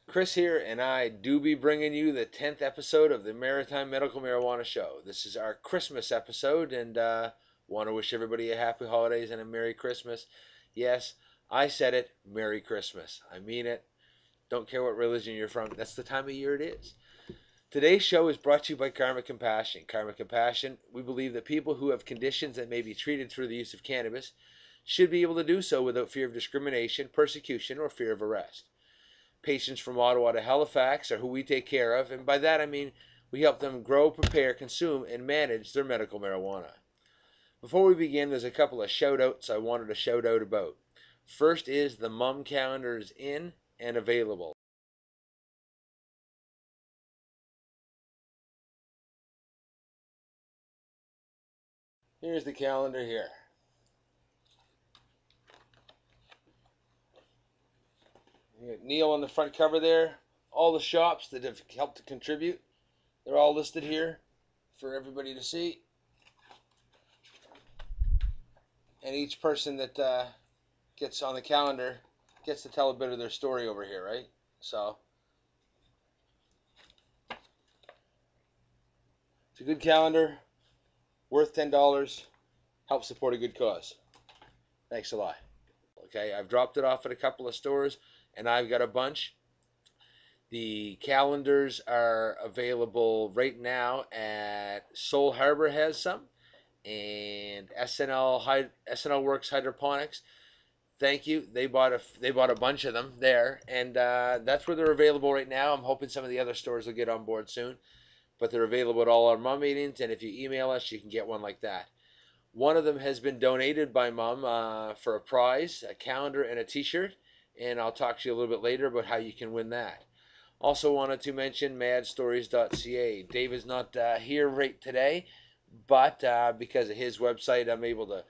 Chris here, and I do be bringing you the 10th episode of the Maritime Medical Marijuana Show. This is our Christmas episode, and want to wish everybody a happy holidays and a Merry Christmas. Yes, I said it, Merry Christmas. I mean it. Don't care what religion you're from. That's the time of year it is. Today's show is brought to you by Karma Compassion. Karma Compassion, we believe that people who have conditions that may be treated through the use of cannabis should be able to do so without fear of discrimination, persecution, or fear of arrest. Patients from Ottawa to Halifax are who we take care of, and by that I mean we help them grow, prepare, consume, and manage their medical marijuana. Before we begin, there's a couple of shout-outs I wanted to shout out about. First is the MUM calendar is in and available. Here's the calendar here. You got Neil on the front cover there. All the shops that have helped to contribute, they're all listed here for everybody to see. And each person that gets on the calendar gets to tell a bit of their story over here, right? So it's a good calendar, worth $10, help support a good cause. Thanks a lot. Okay, I've dropped it off at a couple of stores, and I've got a bunch. The calendars are available right now at Soul Harbor has some, and SNL Works Hydroponics. Thank you. They bought a bunch of them there, and that's where they're available right now. I'm hoping some of the other stores will get on board soon, but they're available at all our MUM meetings, and if you email us, you can get one like that. One of them has been donated by MUM for a prize, a calendar and a t-shirt, and I'll talk to you a little bit later about how you can win that. Also wanted to mention madstories.ca. Dave is not here right today, but because of his website, I'm able to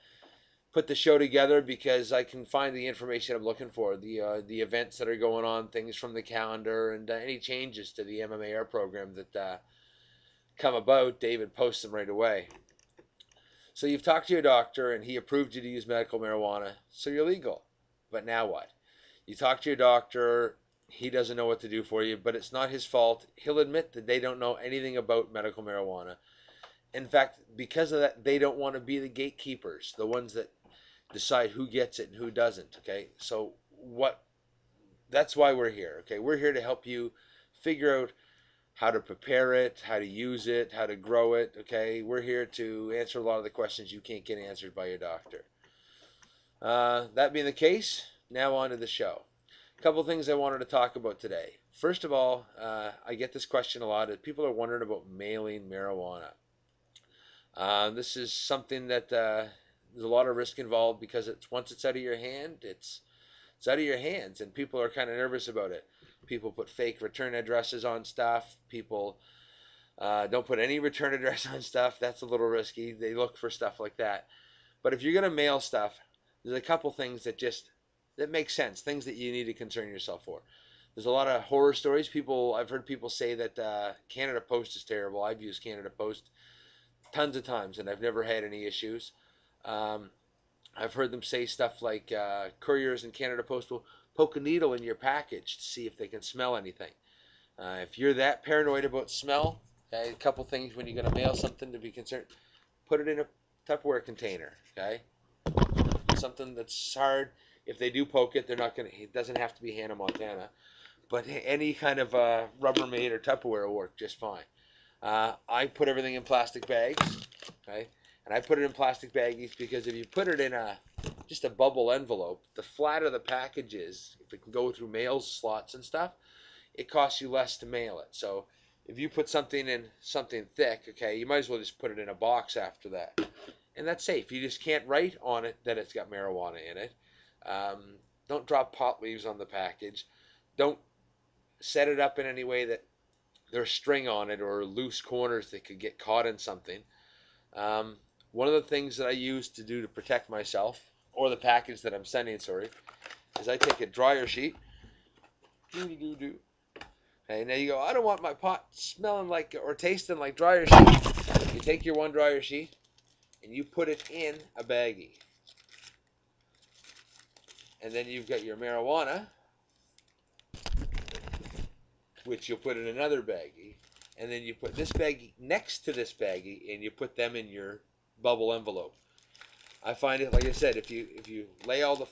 put the show together because I can find the information I'm looking for, the events that are going on, things from the calendar, and any changes to the MMAR program that come about. David posts them right away. So you've talked to your doctor, and he approved you to use medical marijuana, so you're legal. But now what? You talk to your doctor, he doesn't know what to do for you, but it's not his fault. He'll admit that they don't know anything about medical marijuana. In fact, because of that, they don't want to be the gatekeepers, the ones that decide who gets it and who doesn't. Okay, so that's why we're here. Okay, we're here to help you figure out how to prepare it, how to use it, how to grow it. Okay, we're here to answer a lot of the questions you can't get answered by your doctor. That being the case, now on to the show. A couple things I wanted to talk about today. First of all, I get this question a lot. People are wondering about mailing marijuana. This is something that there's a lot of risk involved because once it's out of your hand, it's out of your hands, and people are kind of nervous about it. People put fake return addresses on stuff. People don't put any return address on stuff. That's a little risky. They look for stuff like that. But if you're going to mail stuff, there's a couple things that make sense, things that you need to concern yourself for. There's a lot of horror stories. I've heard people say that Canada Post is terrible. I've used Canada Post tons of times, and I've never had any issues. I've heard them say stuff like couriers in Canada Post will poke a needle in your package to see if they can smell anything. If you're that paranoid about smell, okay, a couple things when you're going to mail something to be concerned. Put it in a Tupperware container, okay? Something that's hard. If they do poke it, it doesn't have to be Hannah Montana, but any kind of Rubbermaid or Tupperware will work just fine. I put everything in plastic bags, okay? And I put it in plastic baggies because if you put it in just a bubble envelope, the flatter the package is, if it can go through mail slots and stuff, it costs you less to mail it. So if you put something in something thick, okay, you might as well just put it in a box after that. And that's safe. You just can't write on it that it's got marijuana in it. Don't drop pot leaves on the package. Don't set it up in any way that there's string on it or loose corners that could get caught in something. One of the things that I use to protect myself, or the package that I'm sending, is I take a dryer sheet. Okay, now you go, I don't want my pot smelling like or tasting like dryer sheet. You take your one dryer sheet and you put it in a baggie. And then you've got your marijuana. which you'll put in another baggie, and then you put this baggie next to this baggie, and you put them in your bubble envelope. I find it, like I said, if you lay all the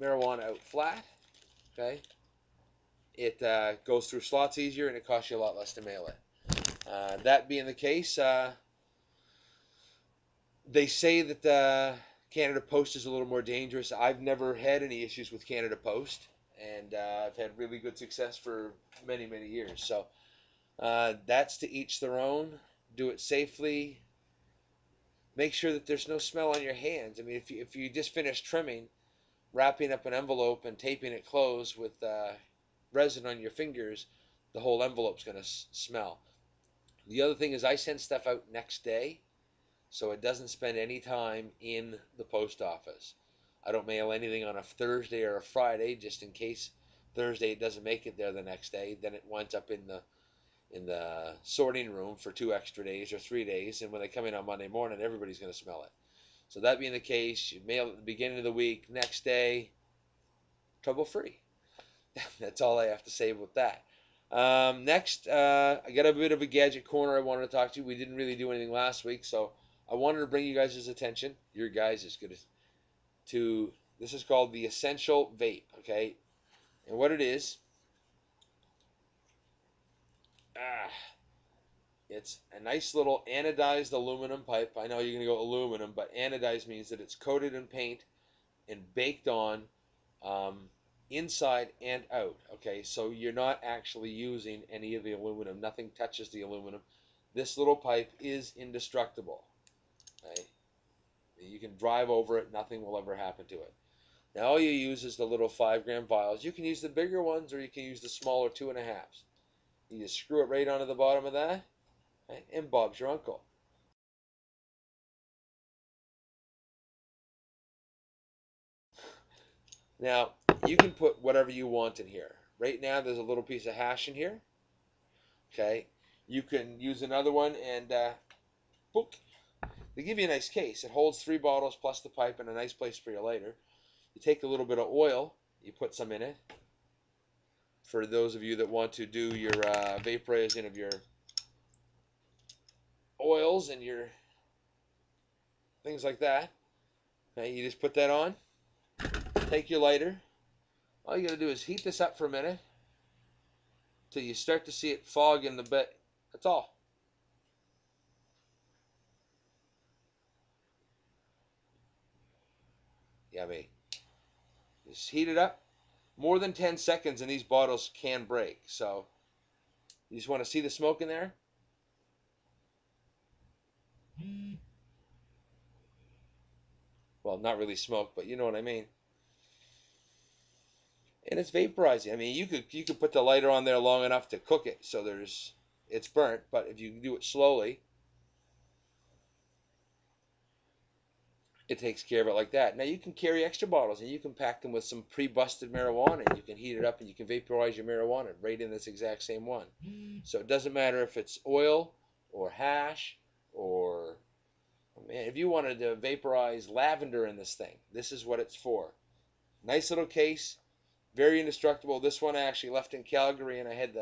marijuana out flat, okay, it goes through slots easier, and it costs you a lot less to mail it. That being the case, they say that Canada Post is a little more dangerous. I've never had any issues with Canada Post, and I've had really good success for many, many years. So that's to each their own. Do it safely. Make sure that there's no smell on your hands. I mean, if you just finished trimming, wrapping up an envelope and taping it closed with resin on your fingers, the whole envelope's going to smell. The other thing is I send stuff out next day, so it doesn't spend any time in the post office. I don't mail anything on a Thursday or a Friday, just in case Thursday it doesn't make it there the next day. Then it winds up in the sorting room for 2 extra days or 3 days, and when they come in on Monday morning, everybody's going to smell it. So that being the case, you mail it at the beginning of the week, next day, trouble-free. That's all I have to say about that. Next, I got a bit of a gadget corner I wanted to talk to you. We didn't really do anything last week, so I wanted to bring you guys' attention, your guys as good as, to, this is called the Essential Vape, okay? And what it is, it's a nice little anodized aluminum pipe. I know you're going to go aluminum, but anodized means that it's coated in paint and baked on inside and out. Okay, so you're not actually using any of the aluminum. Nothing touches the aluminum. This little pipe is indestructible. Okay? You can drive over it. Nothing will ever happen to it. Now all you use is the little 5-gram vials. You can use the bigger ones, or you can use the smaller 2.5s. You just screw it right onto the bottom of that, and Bob's your uncle. Now, you can put whatever you want in here. Right now, there's a little piece of hash in here. Okay, you can use another one, and boop. They give you a nice case. It holds 3 bottles plus the pipe, and a nice place for your lighter. You take a little bit of oil, you put some in it. For those of you that want to do your vaporizing of your oils and your things like that, okay, you just put that on. Take your lighter. All you got to do is heat this up for a minute till you start to see it fog in the bit. That's all. Yummy. Just heat it up. More than 10 seconds and these bottles can break. So you just want to see the smoke in there. Well, not really smoke, but you know what I mean. And it's vaporizing. I mean, you could put the lighter on there long enough to cook it so it's burnt, but if you do it slowly, it takes care of it like that. Now you can carry extra bottles, and you can pack them with some pre-busted marijuana, and you can heat it up and you can vaporize your marijuana right in this exact same one. So it doesn't matter if it's oil or hash or, man, if you wanted to vaporize lavender in this thing, this is what it's for. Nice little case. Very indestructible. This one I actually left in Calgary, and I had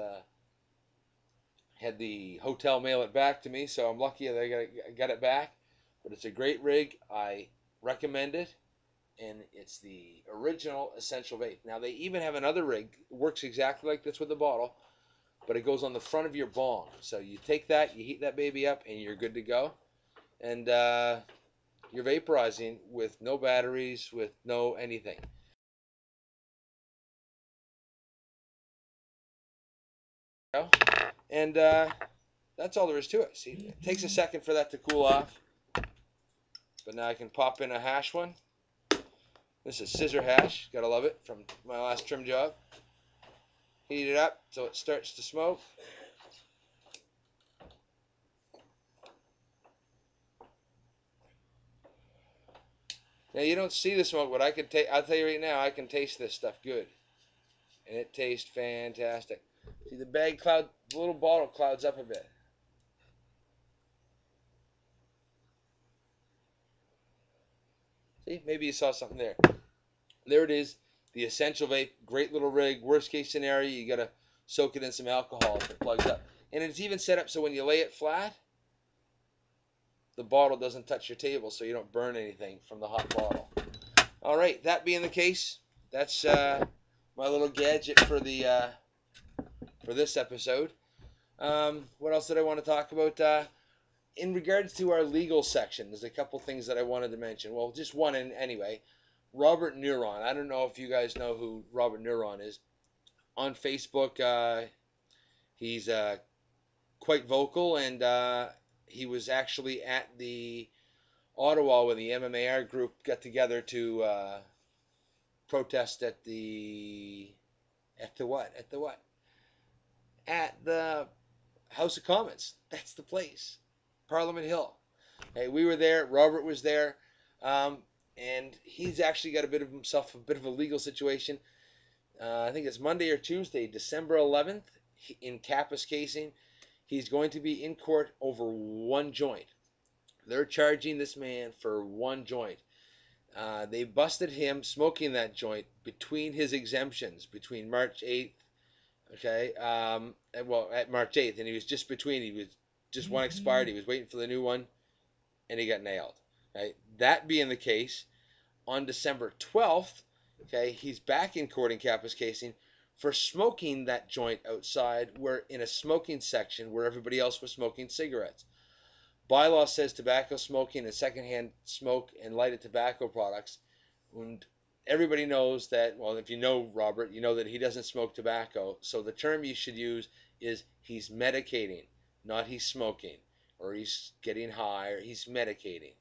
the hotel mail it back to me, so I'm lucky that I got it back. But it's a great rig. I recommend it, and it's the original Essential Vape. Now they even have another rig. It works exactly like this with the bottle, but it goes on the front of your bong. So you take that, you heat that baby up, and you're good to go. And you're vaporizing with no batteries, with no anything. And that's all there is to it. See, it takes a second for that to cool off. But now I can pop in a hash one. This is scissor hash. Gotta love it, from my last trim job. Heat it up so it starts to smoke. Now you don't see the smoke, but I'll tell you right now, I can taste this stuff good. And it tastes fantastic. See, the bag cloud, the little bottle clouds up a bit. See, maybe you saw something there. There it is, the Essential Vape. Great little rig. Worst case scenario, you got a soak it in some alcohol if it plugs up. And it's even set up so when you lay it flat, the bottle doesn't touch your table, so you don't burn anything from the hot bottle. All right, that being the case, that's my little gadget for this episode. What else did I want to talk about? In regards to our legal section, there's a couple things that I wanted to mention. Well, just one anyway. Robert Neuron. I don't know if you guys know who Robert Neuron is. On Facebook, he's quite vocal, and he was actually at the Ottawa when the MMAR group got together to protest at the House of Commons. That's the place. Parliament Hill. Hey, we were there. Robert was there. And he's actually got a bit of a legal situation. I think it's Monday or Tuesday, December 11th, in Kappas casing. He's going to be in court over one joint. They're charging this man for one joint. They busted him smoking that joint between his exemptions, between March 8th, okay, at March 8th, and he was just between, he was just one expired, he was waiting for the new one, and he got nailed. Okay? That being the case, on December 12th, okay, he's back in court in Kappas casing for smoking that joint outside, where in a smoking section where everybody else was smoking cigarettes. Bylaw says tobacco smoking and secondhand smoke and lighted tobacco products. And everybody knows that, well, if you know Robert, you know that he doesn't smoke tobacco. So the term you should use is he's medicating, not he's smoking, or he's getting high, or he's medicating.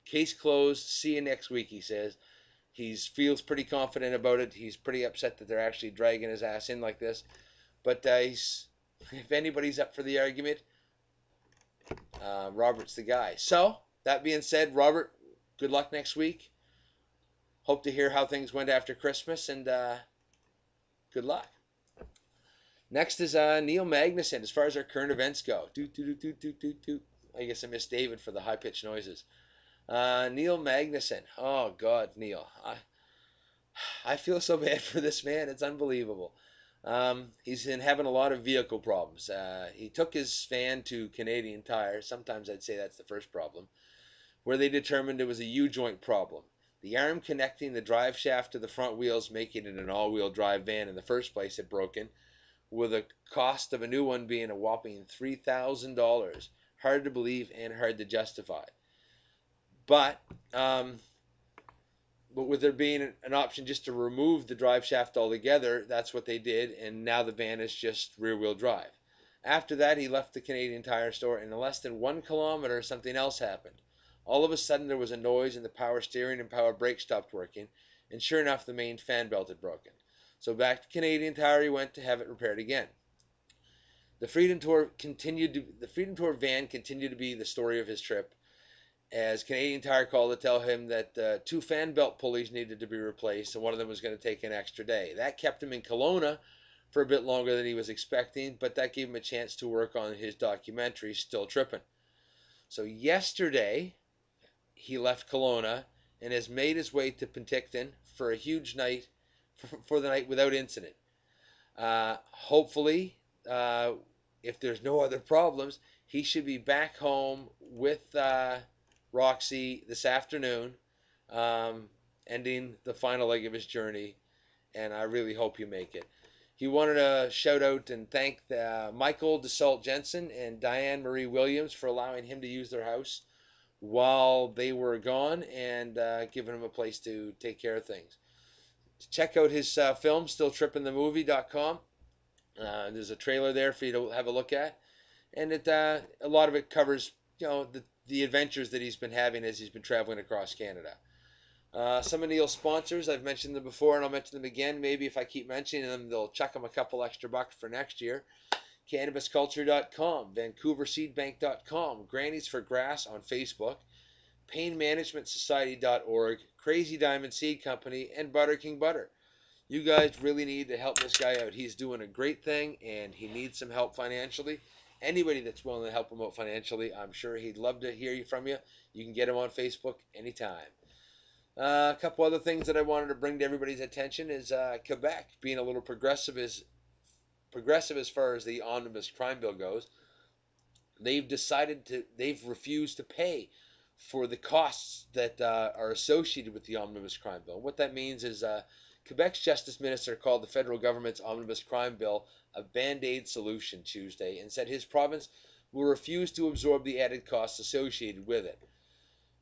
Case closed. See you next week, he says. He feels pretty confident about it. He's pretty upset that they're actually dragging his ass in like this. But if anybody's up for the argument, Robert's the guy. So, that being said, Robert, good luck next week. Hope to hear how things went after Christmas, and good luck. Next is Neil Magnuson, as far as our current events go. I guess I missed David for the high-pitched noises. Neil Magnuson. Oh, God, Neil. I feel so bad for this man. It's unbelievable. He's been having a lot of vehicle problems. He took his van to Canadian Tire. Sometimes I'd say that's the first problem, where they determined it was a U-joint problem. The arm connecting the drive shaft to the front wheels, making it an all-wheel drive van in the first place, had broken, with a cost of a new one being a whopping $3,000. Hard to believe and hard to justify. But with there being an option just to remove the drive shaft altogether, that's what they did, and now the van is just rear-wheel drive. After that, he left the Canadian Tire store, and in less than 1 kilometer, something else happened. All of a sudden, there was a noise, and the power steering and power brake stopped working, and sure enough, the main fan belt had broken. So back to Canadian Tire he went to have it repaired again. The Freedom Tour van continued to be the story of his trip, as Canadian Tire called to tell him that 2 fan belt pulleys needed to be replaced, and one of them was going to take an extra day. That kept him in Kelowna for a bit longer than he was expecting, but that gave him a chance to work on his documentary, Still Trippin'. So yesterday, he left Kelowna and has made his way to Penticton for a huge night, for the night without incident. Hopefully, if there's no other problems, he should be back home with Roxy this afternoon, ending the final leg of his journey, and I really hope you make it. He wanted to shout out and thank Michael DeSalt Jensen and Diane Marie Williams for allowing him to use their house while they were gone, and giving him a place to take care of things. Check out his film, stilltrippinthemovie.com. There's a trailer there for you to have a look at, and a lot of it covers, the adventures that he's been having as he's been traveling across Canada. Some of Neil's sponsors, I've mentioned them before, and I'll mention them again. Maybe if I keep mentioning them, they'll chuck them a couple extra bucks for next year. CannabisCulture.com, VancouverSeedBank.com, Grannies for Grass on Facebook, PainManagementSociety.org, Crazy Diamond Seed Company, and Butter King Butter. You guys really need to help this guy out. He's doing a great thing, and he needs some help financially. Anybody that's willing to help him out financially, I'm sure he'd love to hear from you. You can get him on Facebook anytime. A couple other things that I wanted to bring to everybody's attention is Quebec being a little progressive is progressive as far as the omnibus crime bill goes. They've refused to pay for the costs that are associated with the omnibus crime bill. What that means is Quebec's justice minister called the federal government's omnibus crime bill a band-aid solution Tuesday and said his province will refuse to absorb the added costs associated with it.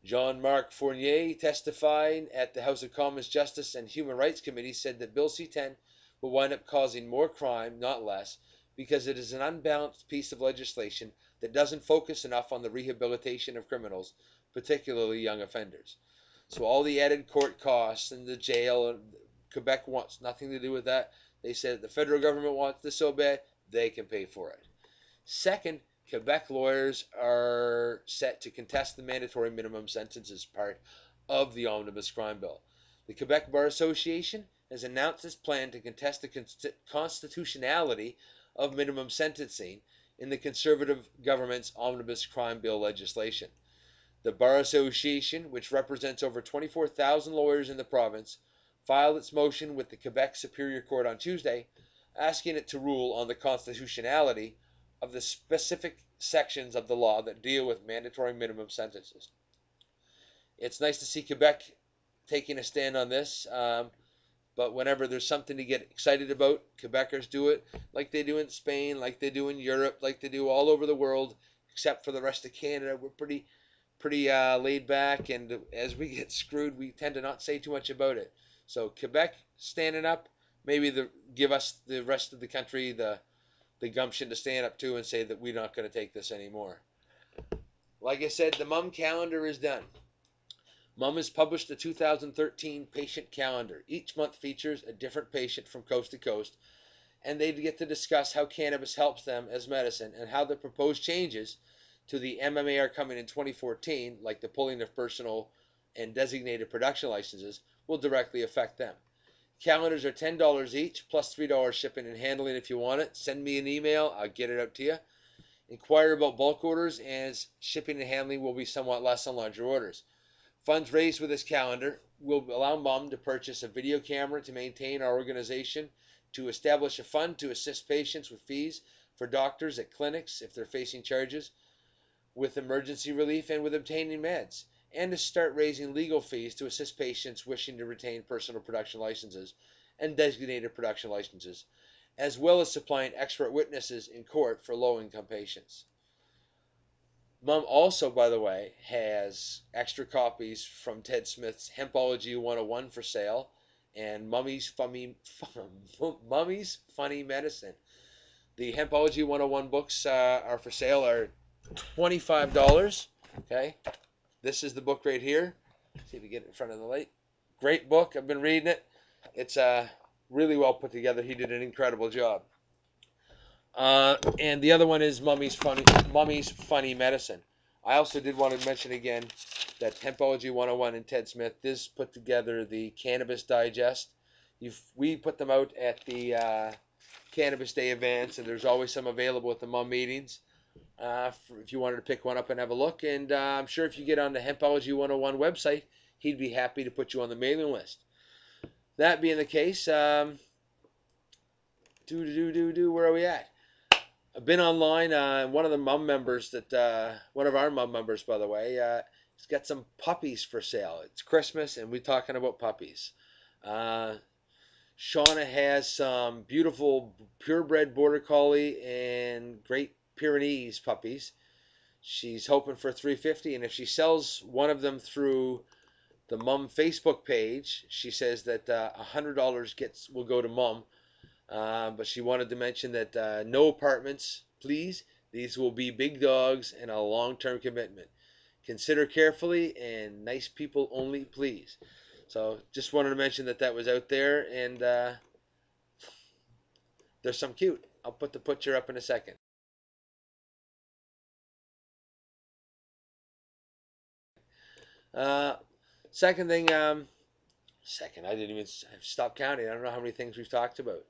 Jean-Marc Fournier, testifying at the House of Commons Justice and Human Rights Committee, said that Bill C-10 will wind up causing more crime, not less, because it is an unbalanced piece of legislation that doesn't focus enough on the rehabilitation of criminals, particularly young offenders. So all the added court costs and the jail, Quebec wants nothing to do with that. They said the federal government wants this so bad, they can pay for it. Second, Quebec lawyers are set to contest the mandatory minimum sentences part of the omnibus crime bill. The Quebec Bar Association has announced its plan to contest the constitutionality of minimum sentencing in the Conservative government's omnibus crime bill legislation. The Bar Association, which represents over 24,000 lawyers in the province, filed its motion with the Quebec Superior Court on Tuesday, asking it to rule on the constitutionality of the specific sections of the law that deal with mandatory minimum sentences. It's nice to see Quebec taking a stand on this, but whenever there's something to get excited about, Quebecers do it like they do in Spain, like they do in Europe, like they do all over the world, except for the rest of Canada. We're pretty laid back, and as we get screwed, we tend to not say too much about it. So Quebec standing up, maybe give us the rest of the country the gumption to stand up to and say that we're not going to take this anymore. Like I said, the MUM calendar is done. MUM has published the 2013 patient calendar. Each month features a different patient from coast to coast, and they get to discuss how cannabis helps them as medicine and how the proposed changes to the MMA coming in 2014, like the pulling of personal and designated production licenses, will directly affect them. Calendars are $10 each, plus $3 shipping and handling if you want it. Send me an email, I'll get it out to you. Inquire about bulk orders, as shipping and handling will be somewhat less on larger orders. Funds raised with this calendar will allow MUM to purchase a video camera to maintain our organization, to establish a fund to assist patients with fees for doctors at clinics if they're facing charges, with emergency relief and with obtaining meds, and to start raising legal fees to assist patients wishing to retain personal production licenses and designated production licenses, as well as supplying expert witnesses in court for low-income patients. MUM also, by the way, has extra copies from Ted Smith's Hempology 101 for sale, and Mummy's Funny Medicine. The Hempology 101 books are for sale, are $25. Okay, this is the book right here. See if we get it in front of the light. Great book. I've been reading it. It's really well put together. He did an incredible job. And the other one is Mummy's Funny Medicine. I also did want to mention again that Hempology 101 and Ted Smith, this put together the Cannabis Digest. We put them out at the Cannabis Day events, and there's always some available at the MUM meetings if you wanted to pick one up and have a look. And I'm sure if you get on the Hempology 101 website, he'd be happy to put you on the mailing list. That being the case, where are we at? I've been online, one of the MUM members one of our MUM members, by the way, he's got some puppies for sale. It's Christmas, and we're talking about puppies. Shauna has some beautiful purebred Border Collie and Great Pyrenees puppies. She's hoping for $350, and if she sells one of them through the MUM Facebook page, she says that $100 will go to MUM. But she wanted to mention that no apartments, please. These will be big dogs and a long-term commitment. Consider carefully, and nice people only, please. So just wanted to mention that was out there, and there's some cute. I'll put the picture up in a second. Second thing, I didn't even stop counting. I don't know how many things we've talked about.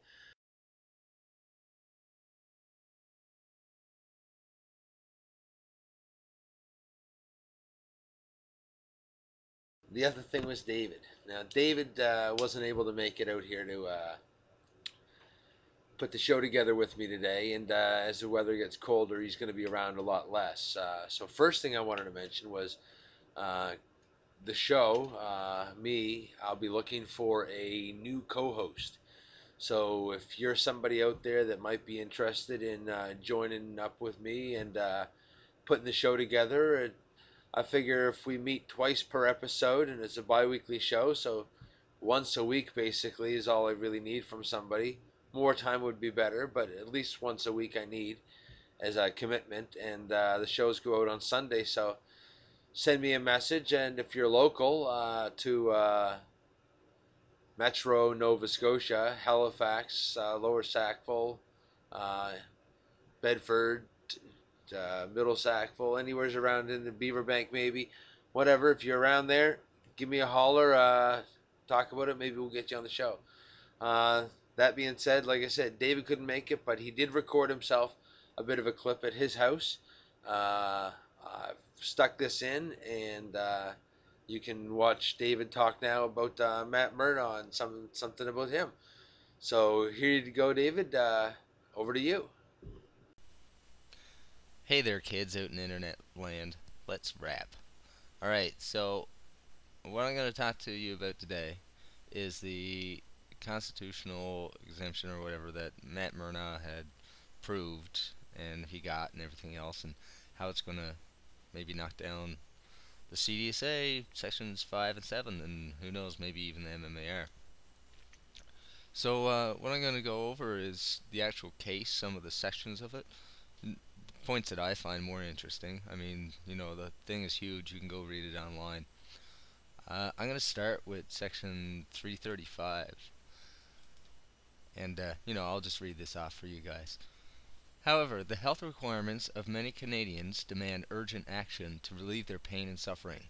The other thing was David. Now, David wasn't able to make it out here put the show together with me today. And as the weather gets colder, he's going to be around a lot less. So first thing I wanted to mention was uh, the show. I'll be looking for a new co-host. So if you're somebody out there that might be interested in joining up with me and putting the show together, I figure if we meet twice per episode, and it's a bi-weekly show, so once a week basically is all I really need from somebody. More time would be better, but at least once a week I need as a commitment. And the shows go out on Sunday, so send me a message. And if you're local to Metro Nova Scotia, Halifax, Lower Sackville, uh, Bedford, Middle Sackville, anywhere's around in the Beaverbank maybe, whatever. If you're around there, give me a holler. Talk about it. Maybe we'll get you on the show. That being said, like I said, David couldn't make it, but he did record himself a bit of a clip at his house. I've stuck this in, and you can watch David talk now about Matt Murdaugh and something about him. So here you go, David. Over to you. Hey there, kids out in internet land. Let's rap. Alright, so what I'm going to talk to you about today is the constitutional exemption or whatever that Matt Murdaugh had proved and he got and everything else, and how it's going to maybe knock down the CDSA sections 5 and 7, and who knows, maybe even the MMAR. So what I'm going to go over is the actual case, some of the sections of it, points that I find more interesting. I mean, you know, the thing is huge. You can go read it online. I'm going to start with section 335. And, you know, I'll just read this off for you guys. However, the health requirements of many Canadians demand urgent action to relieve their pain and suffering.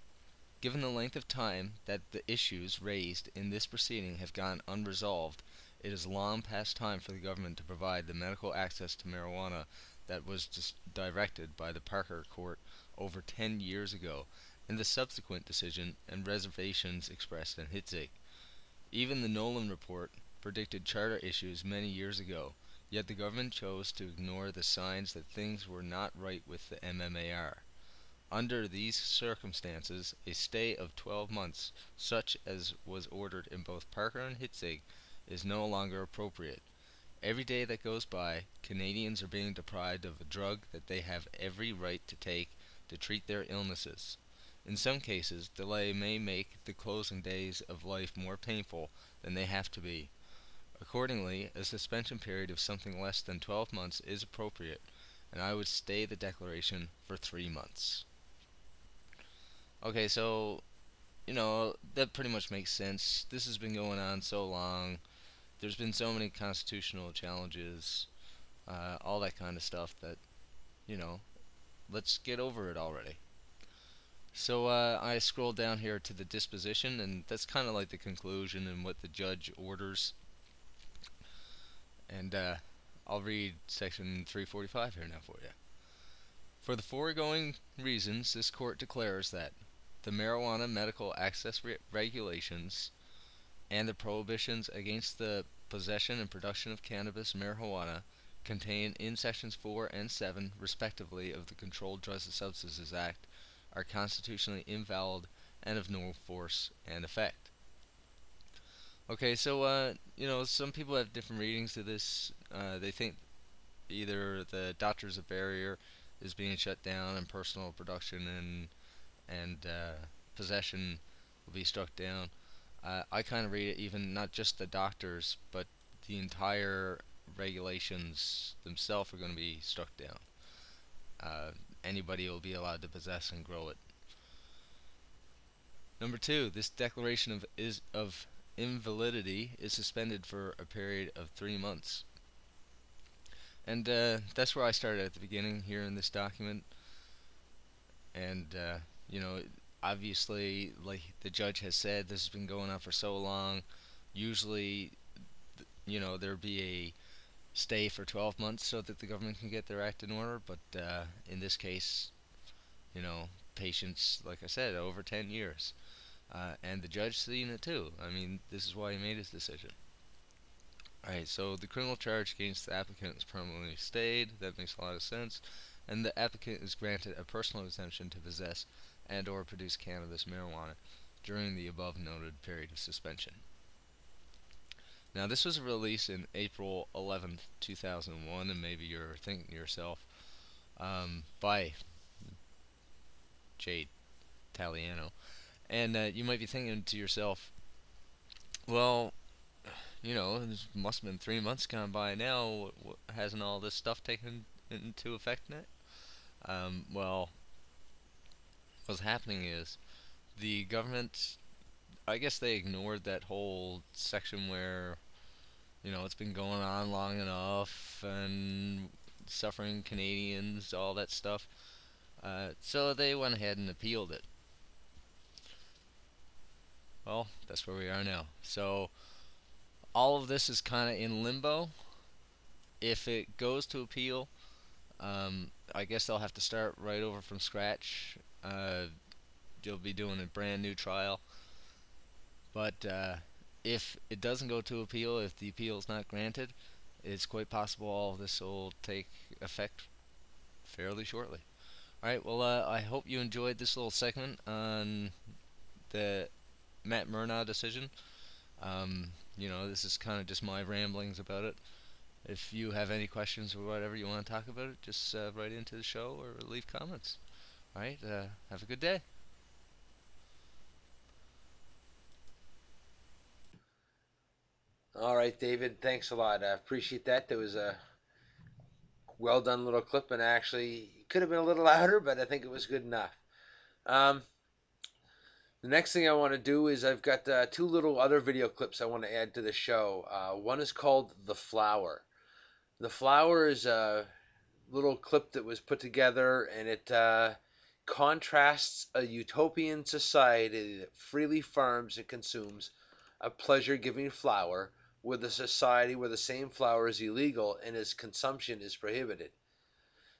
Given the length of time that the issues raised in this proceeding have gone unresolved, it is long past time for the government to provide the medical access to marijuana that was just directed by the Parker Court over 10 years ago, and the subsequent decision and reservations expressed in Hitzig. Even the Nolan Report predicted charter issues many years ago, yet the government chose to ignore the signs that things were not right with the MMAR. Under these circumstances, a stay of 12 months, such as was ordered in both Parker and Hitzig, is no longer appropriate. Every day that goes by, Canadians are being deprived of a drug that they have every right to take to treat their illnesses. In some cases, delay may make the closing days of life more painful than they have to be. Accordingly, a suspension period of something less than 12 months is appropriate, and I would stay the declaration for 3 months. Okay, so, you know, that pretty much makes sense. This has been going on so long. There's been so many constitutional challenges, all that kind of stuff that, you know, let's get over it already. So I scroll down here to the disposition, and that's kind of like the conclusion and what the judge orders. And I'll read section 345 here now for you. For the foregoing reasons, this court declares that the marijuana medical access regulations and the prohibitions against the possession and production of cannabis and marijuana contained in sections 4 and 7, respectively, of the Controlled Drugs and Substances Act are constitutionally invalid and of no force and effect. Okay, so, you know, some people have different readings to this. They think either the doctor's a barrier is being shut down and personal production and possession will be struck down. I kind of read it even not just the doctors, but the entire regulations themselves are going to be struck down. Anybody will be allowed to possess and grow it. Number 2, this declaration of invalidity is suspended for a period of 3 months. And that's where I started at the beginning here in this document. And, you know, obviously, like the judge has said, this has been going on for so long. Usually, you know, there'd be a stay for 12 months so that the government can get their act in order. But in this case, you know, patients, like I said, over 10 years. And the judge seen it too. I mean, this is why he made his decision. Alright, so the criminal charge against the applicant is permanently stayed. That makes a lot of sense. And the applicant is granted a personal exemption to possess and or produce cannabis marijuana during the above noted period of suspension. Now this was released in April 11th, 2001, and maybe you're thinking to yourself, by Jade Taliano, and you might be thinking to yourself, well, you know, it must have been 3 months gone by now. Hasn't all this stuff taken into effect yet? Well, what's happening is the government, I guess they ignored that whole section where, you know, it's been going on long enough and suffering Canadians, all that stuff. So they went ahead and appealed it. Well, that's where we are now. So all of this is kind of in limbo. If it goes to appeal, I guess they'll have to start right over from scratch. You'll be doing a brand new trial. But if it doesn't go to appeal, if the appeal is not granted, it's quite possible all of this will take effect fairly shortly. Alright, well, I hope you enjoyed this little segment on the Matt Murnaugh decision. You know, this is kind of just my ramblings about it. If you have any questions or whatever you want to talk about it, just write into the show or leave comments. Alright, have a good day. Alright, David, thanks a lot. I appreciate that. There was a well done little clip, and actually it could have been a little louder, but I think it was good enough. The next thing I want to do is I've got 2 little other video clips I want to add to the show. One is called The Flower. The Flower is a little clip that was put together, and it contrasts a utopian society that freely farms and consumes a pleasure-giving flower with a society where the same flower is illegal and its consumption is prohibited.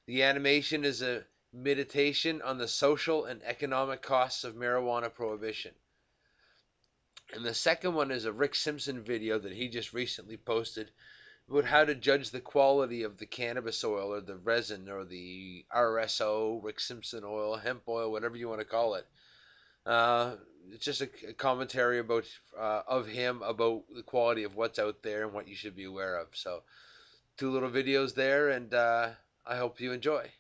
The animation is a meditation on the social and economic costs of marijuana prohibition. And the second one is a Rick Simpson video that he just recently posted about how to judge the quality of the cannabis oil or the resin or the RSO, Rick Simpson oil, hemp oil, whatever you want to call it. It's just a commentary about of him about the quality of what's out there and what you should be aware of. So 2 little videos there, and I hope you enjoy.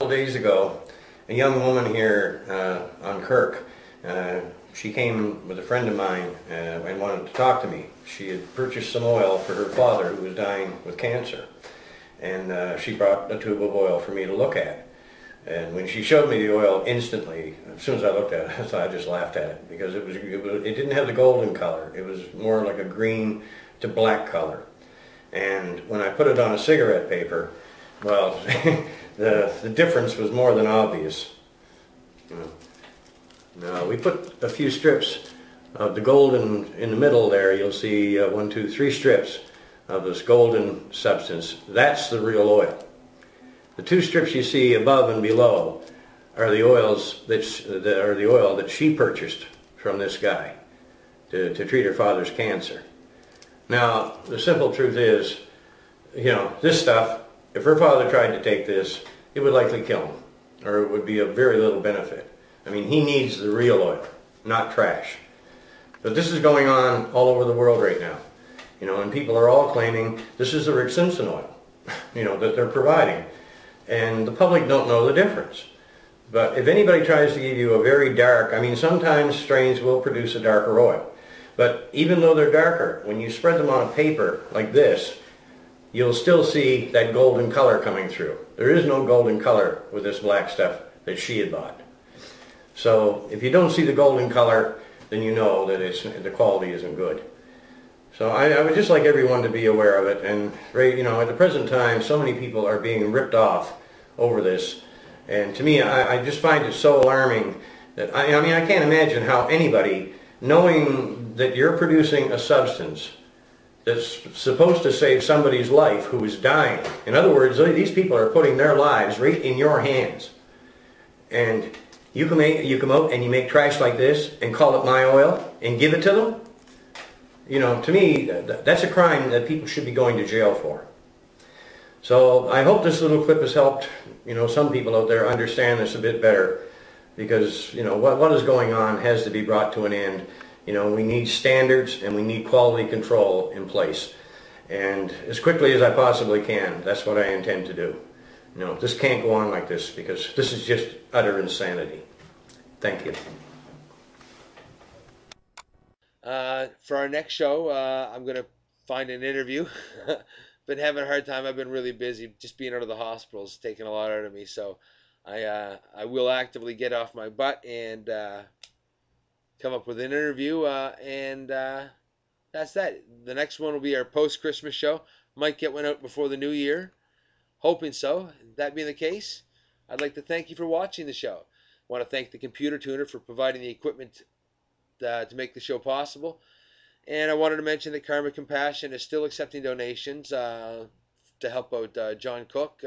Days ago, a young woman here on Kirk, she came with a friend of mine and wanted to talk to me. She had purchased some oil for her father who was dying with cancer, and she brought a tube of oil for me to look at. And when she showed me the oil, instantly, as soon as I looked at it, I just laughed at it, because it didn't have the golden color. It was more like a green to black color. And when I put it on a cigarette paper, well, the difference was more than obvious. Now, we put a few strips of the golden in the middle there. You'll see 1, 2, 3 strips of this golden substance. That's the real oil. The 2 strips you see above and below are the oils are the oil that she purchased from this guy to treat her father's cancer. Now, the simple truth is, this stuff, if her father tried to take this, it would likely kill him, or it would be of very little benefit. I mean, he needs the real oil, not trash. But this is going on all over the world right now, and people are all claiming this is the Rick Simpson oil, that they're providing. And the public don't know the difference. But if anybody tries to give you a very dark, sometimes strains will produce a darker oil. But even though they're darker, when you spread them on a paper like this, you'll still see that golden color coming through. There is no golden color with this black stuff that she had bought. So if you don't see the golden color, then you know that the quality isn't good. So I would just like everyone to be aware of it. And at the present time, so many people are being ripped off over this. And to me, I just find it so alarming that I can't imagine how anybody, knowing that you're producing a substance that's supposed to save somebody's life who is dying. In other words, these people are putting their lives right in your hands. And you come out and you make trash like this and call it my oil and give it to them? To me, that's a crime that people should be going to jail for. So I hope this little clip has helped, some people out there understand this a bit better, because, what is going on has to be brought to an end. We need standards and we need quality control in place. And as quickly as I possibly can, that's what I intend to do. This can't go on like this, because this is just utter insanity. Thank you. For our next show, I'm going to find an interview. Been having a hard time. I've been really busy. Just being out of the hospital is taking a lot out of me. So I will actively get off my butt and come up with an interview. And that's that. The next one will be our post-Christmas show. Might get one out before the new year. Hoping so. That being the case, I'd like to thank you for watching the show. I want to thank the computer tuner for providing the equipment to make the show possible. And I wanted to mention that Karma Compassion is still accepting donations to help out John Cook,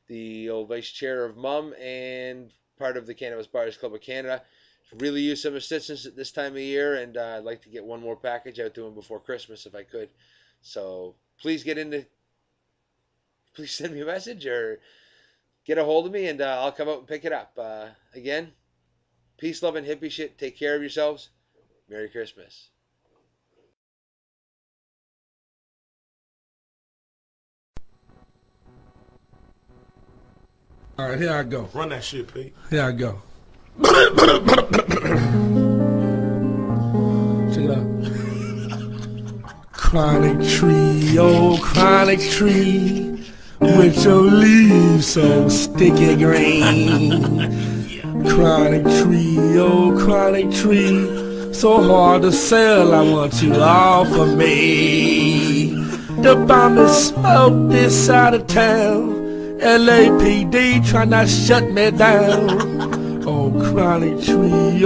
the old vice chair of MUM and part of the Cannabis Buyers Club of Canada. Really use some assistance at this time of year, and I'd like to get one more package out to him before Christmas if I could. So please please send me a message or get a hold of me, and I'll come out and pick it up. Again, peace, love, and hippie shit. Take care of yourselves. Merry Christmas. All right, here I go. Run that shit, Pete. Here I go. Check it out. Chronic tree, oh chronic tree, with your leaves so sticky green. Chronic tree, oh chronic tree, so hard to sell, I want you all for me. The bomb is smoke this side of town, LAPD tryna shut me down. Oh chronic tree,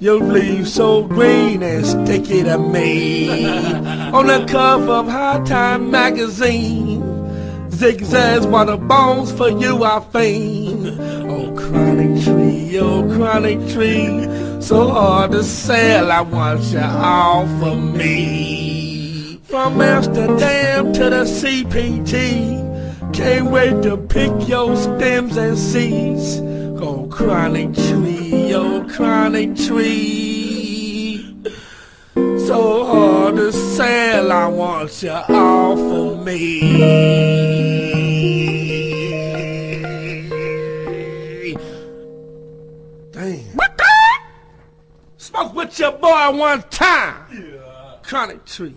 your leaves so green and sticky to me. On the cover of High Time magazine, zigzags while the bones for you are fain. Oh chronic tree, so hard to sell, I want you all for me. From Amsterdam to the CPT, can't wait to pick your stems and seeds. Oh chronic tree, so hard to sell, I want you all for me. Damn. Smoke with your boy one time. Yeah. Chronic tree.